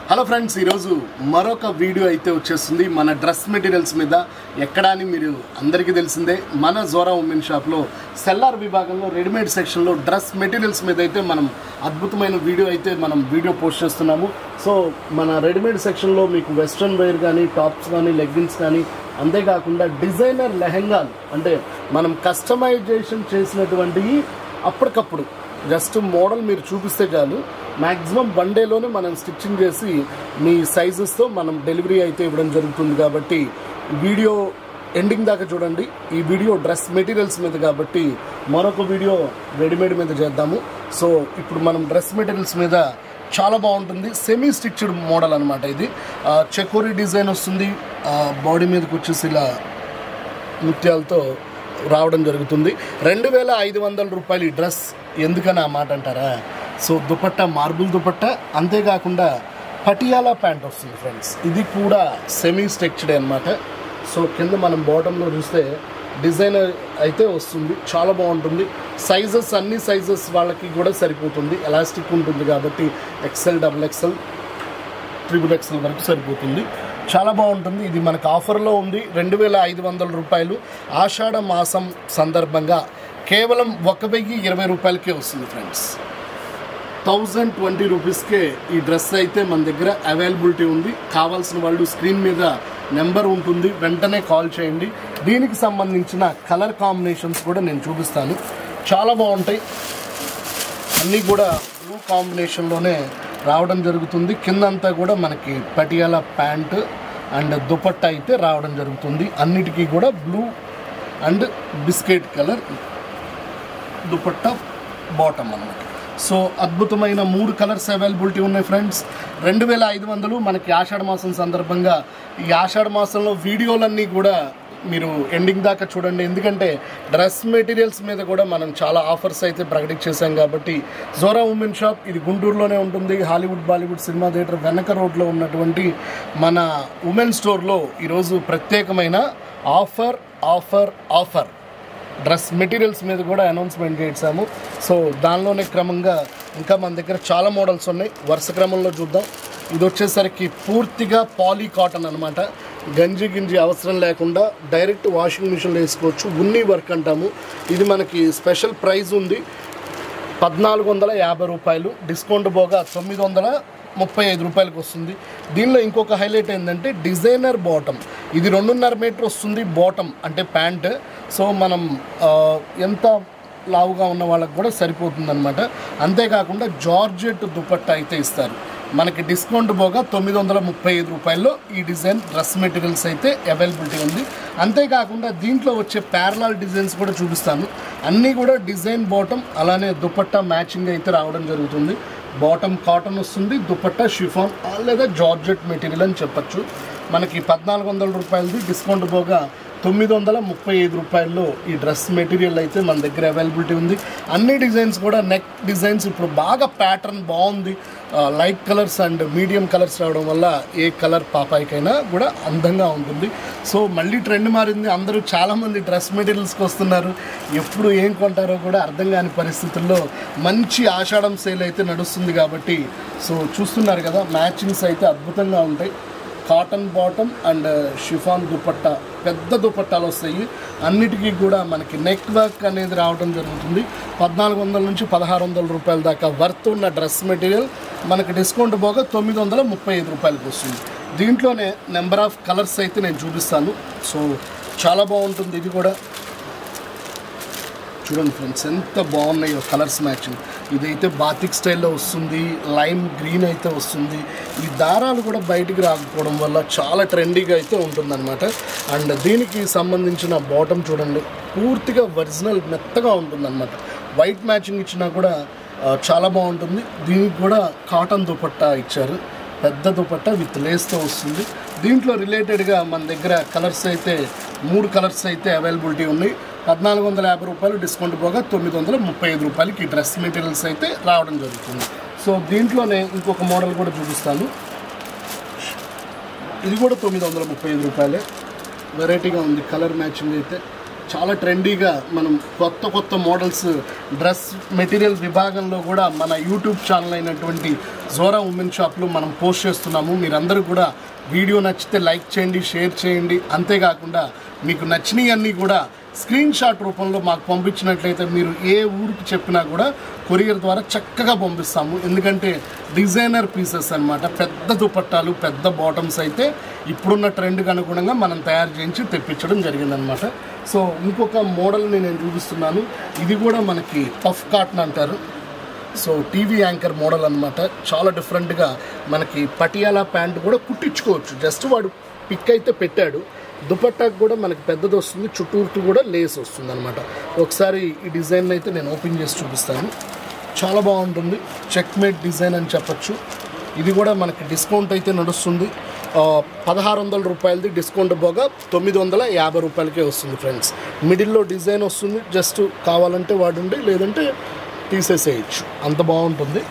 Hello friends, ఈరోజు మరొక video అయితే వచ్చేస్తుంది మన డ్రెస్ మెటీరియల్స్ మీద. ఎక్కడ అని మీరు అందరికీ తెలిసిందే, మన జోరా ఉమెన్ షాప్లో సెల్లార్ విభాగంలో రెడీమేడ్ సెక్షన్లో డ్రెస్ మెటీరియల్స్ మీద అయితే మనం అద్భుతమైన వీడియో పోస్ట్ చేస్తున్నాము. సో మన రెడీమేడ్ సెక్షన్లో మీకు వెస్ట్రన్ వేర్ కానీ, టాప్స్ కానీ, లెగ్గిన్స్ కానీ, అంతేకాకుండా డిజైనర్ లెహెంగాలు అంటే మనం కస్టమైజేషన్ చేసినటువంటివి అప్పటికప్పుడు జస్ట్ మోడల్ మీరు చూపిస్తే చాలు, మ్యాక్సిమం వన్ డేలోనే మనం స్టిచ్చింగ్ చేసి మీ సైజెస్తో మనం డెలివరీ అయితే ఇవ్వడం జరుగుతుంది. కాబట్టి వీడియో ఎండింగ్ దాకా చూడండి. ఈ వీడియో డ్రెస్ మెటీరియల్స్ మీద కాబట్టి మరొక వీడియో రెడీమేడ్ మీద చేద్దాము. సో ఇప్పుడు మనం డ్రెస్ మెటీరియల్స్ మీద చాలా బాగుంటుంది, సెమీ స్టిచ్డ్ మోడల్ అనమాట. ఇది చెకోరీ డిజైన్ వస్తుంది, బాడీ మీదకి వచ్చేసి ఇలా ముత్యాలతో రావడం జరుగుతుంది. 2500 రూపాయలు ఈ డ్రెస్. ఎందుకని ఆ మాట అంటారా? సో దుపట్టా మార్బుల్ దుపట్టా, అంతేకాకుండా పటియాలా ప్యాంట్ వస్తుంది ఫ్రెండ్స్. ఇది కూడా సెమీ స్టిచ్డ్ అనమాట. సో కింద మనం బాటంలో చూస్తే డిజైన్ అయితే వస్తుంది, చాలా బాగుంటుంది. సైజెస్ అన్ని సైజెస్ వాళ్ళకి కూడా సరిపోతుంది, ఎలాస్టిక్ ఉంటుంది కాబట్టి XL, XXL, XXXL వరకు సరిపోతుంది. చాలా బాగుంటుంది. ఇది మనకు ఆఫర్లో ఉంది, 2500 రూపాయలు. ఆషాఢ మాసం సందర్భంగా కేవలం 1020 రూపాయలకే వస్తుంది ఫ్రెండ్స్. 1020 రూపీస్కే ఈ డ్రెస్ అయితే మన దగ్గర అవైలబిలిటీ ఉంది. కావాల్సిన వాళ్ళు స్క్రీన్ మీద నెంబర్ ఉంటుంది, వెంటనే కాల్ చేయండి. దీనికి సంబంధించిన కలర్ కాంబినేషన్స్ కూడా నేను చూపిస్తాను, చాలా బాగుంటాయి. అన్నీ కూడా బ్లూ కాంబినేషన్లోనే రావడం జరుగుతుంది. కిందంతా కూడా మనకి పటియాలా ప్యాంట్ అండ్ దుపట్టా అయితే రావడం జరుగుతుంది. అన్నిటికీ కూడా blue and biscuit colour dupatta bottom అన్నమాట. సో అద్భుతమైన 3 కలర్స్ అవైలబిలిటీ ఉన్నాయి ఫ్రెండ్స్. 2500 మనకి ఆషాఢ మాసం సందర్భంగా. ఈ ఆషాఢ మాసంలో వీడియోలన్నీ కూడా మీరు ఎండింగ్ దాకా చూడండి, ఎందుకంటే డ్రెస్ మెటీరియల్స్ మీద కూడా మనం చాలా ఆఫర్స్ అయితే ప్రకటించేసాం. కాబట్టి జోరా ఉమెన్ షాప్ ఇది గుంటూరులోనే ఉంటుంది. హాలీవుడ్ బాలీవుడ్ సినిమా థియేటర్ వెనక రోడ్లో ఉన్నటువంటి మన ఉమెన్ స్టోర్లో ఈరోజు ప్రత్యేకమైన offer offer offer dress materials మీద కూడా అనౌన్స్మెంట్ చేసాము. సో దానిలోనే క్రమంగా ఇంకా మన దగ్గర చాలా మోడల్స్ ఉన్నాయి, వరుస క్రమంలో చూద్దాం. ఇది వచ్చేసరికి పూర్తిగా పాలీ కాటన్ అనమాట. గంజి అవసరం లేకుండా డైరెక్ట్ వాషింగ్ మిషన్లో వేసుకోవచ్చు. ఉన్ని వర్క్ అంటాము. ఇది మనకి స్పెషల్ ప్రైస్ ఉంది, 1450 రూపాయలు. డిస్కౌంట్ పోగా 935 రూపాయలకు వస్తుంది. దీనిలో ఇంకొక హైలైట్ ఏంటంటే డిజైనర్ బాటమ్. ఇది 2.5 మీటర్ వస్తుంది బాటమ్, అంటే ప్యాంట్. సో మనం ఎంత లావుగా ఉన్న వాళ్ళకి కూడా సరిపోతుంది అనమాట. అంతేకాకుండా జార్జెట్ దుపట్టా అయితే ఇస్తారు. మనకి డిస్కౌంట్ పోగా 935 రూపాయల్లో ఈ డిజైన్ డ్రెస్ మెటీరియల్స్ అయితే అవైలబిలిటీ ఉంది. అంతేకాకుండా దీంట్లో వచ్చే ప్యారలాల్ డిజైన్స్ కూడా చూపిస్తాను. అన్నీ కూడా డిజైన్ బాటమ్, అలానే దుపట్టా మ్యాచింగ్ అయితే రావడం జరుగుతుంది. బాటమ్ కాటన్ వస్తుంది, దుపట్టా షిఫాన్ లేదా జార్జెట్ మెటీరియల్ అని చెప్పచ్చు. మనకి 1400 రూపాయలది, డిస్కౌంట్ పోగా 935 రూపాయల్లో ఈ డ్రెస్ మెటీరియల్ అయితే మన దగ్గర అవైలబిలిటీ ఉంది. అన్ని డిజైన్స్ కూడా నెక్ డిజైన్స్ ఇప్పుడు బాగా ప్యాటర్న్ బాగుంది. Light colours and medium colours రావడం వల్ల ఏ కలర్ పాపాయికైనా కూడా అందంగా ఉంటుంది. సో మళ్ళీ ట్రెండ్ మారింది, అందరూ చాలామంది డ్రెస్ మెటీరియల్స్కి వస్తున్నారు. ఎప్పుడు ఏం కొంటారో కూడా అర్థం కాని పరిస్థితుల్లో మంచి ఆషాఢం సేల్ అయితే నడుస్తుంది. కాబట్టి సో చూస్తున్నారు కదా, మ్యాచింగ్స్ అయితే అద్భుతంగా ఉంటాయి. Cotton bottom and chiffon dupatta, పెద్ద దుపట్టాలు వస్తాయి. అన్నిటికీ కూడా మనకి నెక్ వర్క్ అనేది రావడం జరుగుతుంది. 1400 నుంచి 1600 రూపాయల దాకా వర్త్ ఉన్న డ్రెస్ మెటీరియల్ మనకి డిస్కౌంట్ పోగా 935 రూపాయలకు వస్తుంది. దీంట్లోనే నెంబర్ ఆఫ్ కలర్స్ అయితే నేను చూపిస్తాను. సో చాలా బాగుంటుంది. ఇది కూడా చూడండి ఫ్రెండ్స్, ఎంత బాగున్నాయో కలర్స్ మ్యాచింగ్. ఇదైతే బాతిక్ స్టైల్లో వస్తుంది, లైమ్ గ్రీన్ అయితే వస్తుంది. ఈ దారాలు కూడా బయటికి రాకపోవడం వల్ల చాలా ట్రెండీగా అయితే ఉంటుందన్నమాట. అండ్ దీనికి సంబంధించిన బాటమ్ చూడండి, పూర్తిగా ఒరిజినల్ మెత్తగా ఉంటుందన్నమాట. వైట్ మ్యాచింగ్ ఇచ్చినా కూడా చాలా బాగుంటుంది. దీనికి కూడా కాటన్ దుపట్టా ఇచ్చారు, పెద్ద దుపట్టా విత్ లేస్తో వస్తుంది. దీంట్లో రిలేటెడ్గా మన దగ్గర కలర్స్ అయితే 3 కలర్స్ అయితే అవైలబిలిటీ ఉన్నాయి. 1450 రూపాయలు, డిస్కౌంట్ పోగా 935 రూపాయలకి ఈ డ్రెస్ మెటీరియల్స్ అయితే రావడం జరుగుతుంది. సో దీంట్లోనే ఇంకొక మోడల్ కూడా చూపిస్తాను. ఇది కూడా 935 రూపాయలే. వెరైటీగా ఉంది, కలర్ మ్యాచింగ్ అయితే చాలా ట్రెండీగా మనం కొత్త మోడల్స్ డ్రెస్ మెటీరియల్ విభాగంలో కూడా మన యూట్యూబ్ ఛానల్ అయినటువంటి జోరా ఉమెన్ షాప్లో మనం పోస్ట్ చేస్తున్నాము. మీరందరూ కూడా వీడియో నచ్చితే లైక్ చేయండి, షేర్ చేయండి. అంతేకాకుండా మీకు నచ్చినవన్నీ కూడా స్క్రీన్ షాట్ రూపంలో మాకు పంపించినట్లయితే మీరు ఏ ఊరికి చెప్పినా కూడా కొరియర్ ద్వారా చక్కగా పంపిస్తాము. ఎందుకంటే డిజైనర్ పీసెస్ అన్నమాట. పెద్ద దుపట్టాలు, పెద్ద బాటమ్స్ అయితే ఇప్పుడున్న ట్రెండ్కి అనుగుణంగా మనం తయారు చేయించి తెప్పించడం జరిగిందనమాట. సో ఇంకొక మోడల్ని నేను చూపిస్తున్నాను. ఇది కూడా మనకి పఫ్ కాటన్ అంటారు. సో టీవీ యాంకర్ మోడల్ అనమాట. చాలా డిఫరెంట్గా మనకి పటియాలా ప్యాంట్ కూడా కుట్టించుకోవచ్చు. జస్ట్ వాడు పిక్ అయితే పెట్టాడు. దుపట్టాకు కూడా మనకి పెద్దది వస్తుంది, చుట్టూరు కూడా లేస్ వస్తుంది అనమాట. ఒకసారి ఈ డిజైన్ అయితే నేను ఓపెన్ చేసి చూపిస్తాను. చాలా బాగుంటుంది. చెక్మేట్ డిజైన్ అని చెప్పచ్చు. ఇది కూడా మనకి డిస్కౌంట్ అయితే నడుస్తుంది. 1600 రూపాయలది డిస్కౌంట్ పోగా 950 రూపాయలకే వస్తుంది ఫ్రెండ్స్. మిడిల్లో డిజైన్ వస్తుంది. జస్ట్ కావాలంటే వాడండి, లేదంటే తీసేసేయచ్చు. అంత బాగుంటుంది.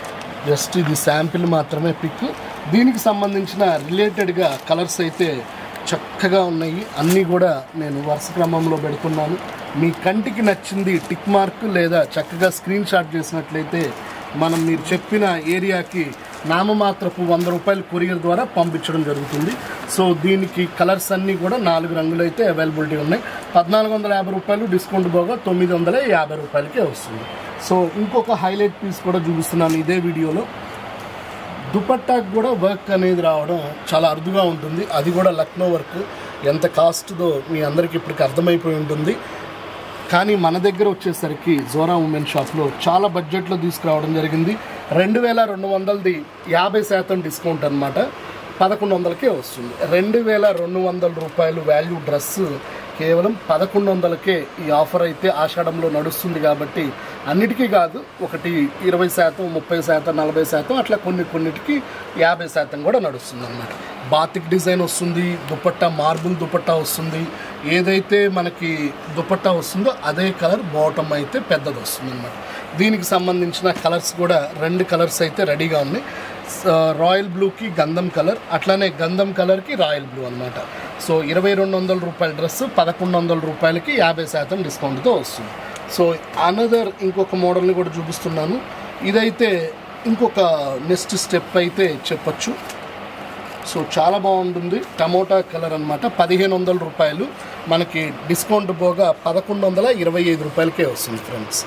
జస్ట్ ఇది శాంపిల్ మాత్రమే పిక్. దీనికి సంబంధించిన రిలేటెడ్గా కలర్స్ అయితే చక్కగా ఉన్నాయి. అన్నీ కూడా నేను వరుస క్రమంలో పెడుతున్నాను. మీ కంటికి నచ్చింది టిక్ మార్క్ లేదా చక్కగా స్క్రీన్ షాట్ చేసినట్లయితే మీరు చెప్పిన ఏరియాకి నామమాత్రపు 100 రూపాయలు కొరియర్ ద్వారా పంపించడం జరుగుతుంది. సో దీనికి కలర్స్ అన్నీ కూడా 4 రంగులు అయితే అవైలబిలిటీ ఉన్నాయి. 1450 రూపాయలు డిస్కౌంట్ పోగా 950 రూపాయలకే వస్తుంది. సో ఇంకొక హైలైట్ పీస్ కూడా చూపిస్తున్నాను ఇదే వీడియోలో. దుపట్టాకు కూడా వర్క్ అనేది రావడం చాలా అరుదుగా ఉంటుంది. అది కూడా లక్నో వర్క్. ఎంత కాస్ట్దో మీ అందరికీ ఇప్పటికి అర్థమైపోయి ఉంటుంది. కానీ మన దగ్గర వచ్చేసరికి జోరా ఉమెన్ షాప్లో చాలా బడ్జెట్లో తీసుకురావడం జరిగింది. 2200ది 50% డిస్కౌంట్ అనమాట. 1100కే వస్తుంది. 2200 రూపాయలు వాల్యూ డ్రెస్సు కేవలం 1100కే ఈ ఆఫర్ అయితే ఆషాఢంలో నడుస్తుంది. కాబట్టి అన్నిటికీ కాదు, ఒకటి 20%, 30%, 40%, అట్లా కొన్నిటికి 50% కూడా నడుస్తుంది అన్నమాట. బాతిక్ డిజైన్ వస్తుంది. దుపట్టా మార్బుల్ దుపట్టా వస్తుంది. ఏదైతే మనకి దుపట్టా వస్తుందో అదే కలర్ బాటమ్ అయితే పెద్దది వస్తుంది అన్నమాట. దీనికి సంబంధించిన కలర్స్ కూడా 2 కలర్స్ అయితే రెడీగా ఉన్నాయి. రాయల్ బ్లూకి గంధం కలర్, అట్లానే గంధం కలర్కి రాయల్ బ్లూ అనమాట. సో 2200 రూపాయల డ్రెస్ 1100 రూపాయలకి 50% డిస్కౌంట్తో వస్తుంది. సో అనదర్ ఇంకొక మోడల్ని కూడా చూపిస్తున్నాను. ఇదైతే ఇంకొక నెక్స్ట్ స్టెప్ అయితే చెప్పచ్చు. సో చాలా బాగుంటుంది. టమోటా కలర్ అనమాట. 1500 రూపాయలు మనకి డిస్కౌంట్ పోగా 1125 రూపాయలకే వస్తుంది ఫ్రెండ్స్.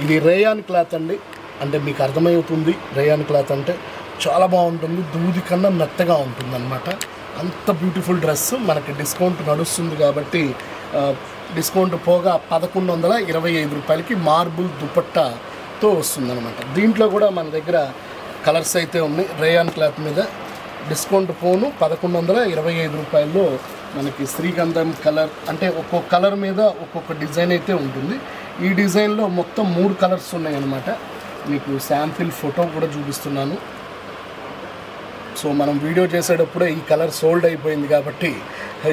ఇది రేయాన్ క్లాత్ అండి. అంటే మీకు అర్థమవుతుంది రేయాన్ క్లాత్ అంటే చాలా బాగుంటుంది. దూది కన్నా మెత్తగా ఉంటుంది అనమాట. అంత బ్యూటిఫుల్ డ్రెస్ మనకి డిస్కౌంట్ నడుస్తుంది కాబట్టి డిస్కౌంట్ పోగా 1125 రూపాయలకి మార్బుల్ దుపట్టాతో వస్తుందన్నమాట. దీంట్లో కూడా మన దగ్గర కలర్స్ అయితే ఉన్నాయి. రేయాన్ క్లాత్ మీద డిస్కౌంట్ పోను 1125 రూపాయల్లో మనకి శ్రీగంధం కలర్, అంటే ఒక్కొక్క కలర్ మీద ఒక్కొక్క డిజైన్ అయితే ఉంటుంది. ఈ డిజైన్లో మొత్తం 3 కలర్స్ ఉన్నాయి అన్నమాట. మీకు శాంపిల్ ఫోటో కూడా చూపిస్తున్నాను. సో మనం వీడియో చేసేటప్పుడే ఈ కలర్ సోల్డ్ అయిపోయింది కాబట్టి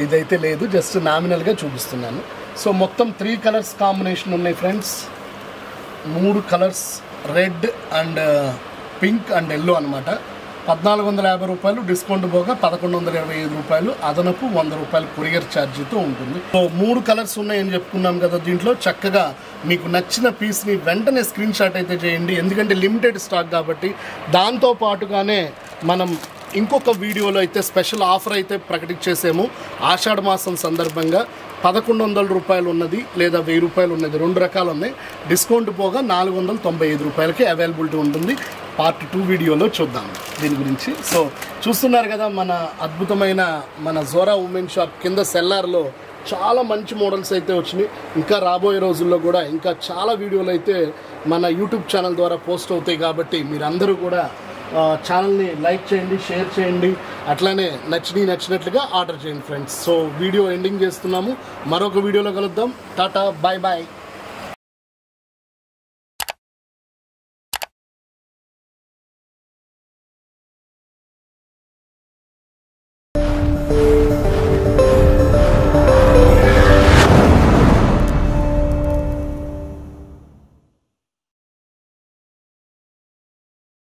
ఇదైతే లేదు, జస్ట్ నామినల్గా చూపిస్తున్నాను. సో మొత్తం 3 కలర్స్ కాంబినేషన్ ఉన్నాయి friends. 3 colours red and pink and yellow అనమాట. 1450 రూపాయలు డిస్కౌంట్ పోగా 1125 రూపాయలు, అదనపు 100 రూపాయలు కొరియర్ ఛార్జీతో ఉంటుంది. సో 3 కలర్స్ ఉన్నాయని చెప్పుకున్నాం కదా. దీంట్లో చక్కగా మీకు నచ్చిన పీస్ని వెంటనే స్క్రీన్ షాట్ అయితే చేయండి. ఎందుకంటే లిమిటెడ్ స్టాక్ కాబట్టి. దాంతో పాటుగానే మనం ఇంకొక వీడియోలో అయితే స్పెషల్ ఆఫర్ అయితే ప్రకటించేసాము. ఆషాఢ మాసం సందర్భంగా 1100 రూపాయలు ఉన్నది లేదా 1000 రూపాయలు ఉన్నది, 2 రకాలు ఉన్నాయి. డిస్కౌంట్ పోగా 495 రూపాయలకి అవైలబిలిటీ ఉంటుంది. పార్ట్ 2 వీడియోలో చూద్దాం దీని గురించి. సో చూస్తున్నారు కదా మన అద్భుతమైన మన జోరా ఉమెన్ షాప్ కింద సెల్లార్లో చాలా మంచి మోడల్స్ అయితే వచ్చినాయి. ఇంకా రాబోయే రోజుల్లో కూడా ఇంకా చాలా వీడియోలు అయితే మన యూట్యూబ్ ఛానల్ ద్వారా పోస్ట్ అవుతాయి. కాబట్టి మీరందరూ కూడా ఛానల్ని లైక్ చేయండి, షేర్ చేయండి, అట్లానే నచ్చినట్లుగా ఆర్డర్ చేయండి ఫ్రెండ్స్. సో వీడియో ఎండింగ్ చేస్తున్నాము. మరొక వీడియోలో కలుద్దాం. Ta-ta, bye bye.